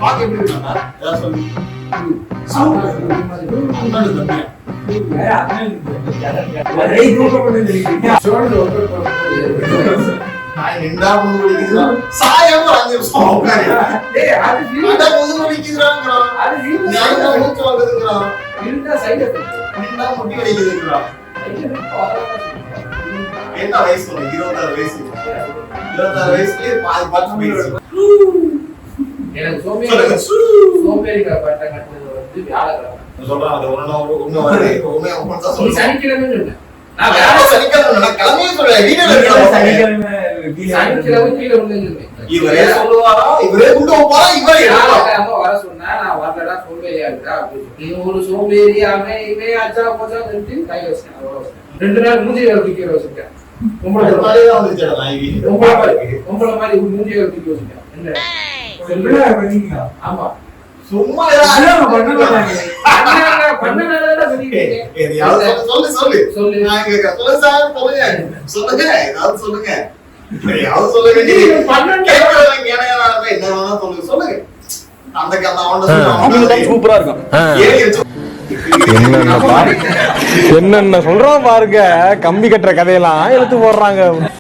பாக்க எப்படி இருக்கா? ஏதாவது சொல்லு. நான் ரெண்டா மூணு மணிக்குதான் சாயம் ஒரு 5 நிமிஷம் உட்காரு. ரெண்டா மூணு மணிக்குறாங்கிறான். நான் மூச்சு வாங்குதுங்கிறான். ரெண்டா முட்டி வலிக்குதுங்கிறான். என்ன வயசு? 26 வயசு. 26 வயசுலயே பாதி பாத்து போயிடுச்சு. எனக்கு சோம்பேறிக்கா பட்ட கட்டது வந்து வியாழக்கிழமை சொல்றான். அது ஒண்ணு வருது. உண்மையா தான் சொல்றேன். சனிக்கிழமை சொன்னேன். நான் வேற சனிக்கிழமை நான் கிளம்பியே சொல்றேன். வீடியோல சனிக்கிழமை கீழே விழுந்துருந்தேன். இவரே சொல்லுவாரா? இவரே கொண்டு போறா? இவரே வியாழக்கிழமை வர சொன்னா நான் வரலடா சோம்பேறியா இருக்கா அப்படின்னு. நீ ஒரு சோம்பேறியாவே இவே அச்சா போச்சா கை வச்சேன். 2 நாள் மூஞ்சி தூக்கி வச்சுட்டேன். உங்களை மாதிரி மூஞ்சி தூக்கி வச்சுட்டேன். என்ன ஆமா சும்மா சொல்லு நான் கேக்குறேன். சொல்லு சார், சொல்லுங்க ஏதாவது சொல்லுங்க. ஏதாவது சொல்லுங்க. என்ன சொல்லுங்க. அந்த சூப்பரா இருக்கும். என்னென்ன சொல்றோம் பாருங்க. கம்பி கட்டுற கதையெல்லாம் எடுத்து போடுறாங்க.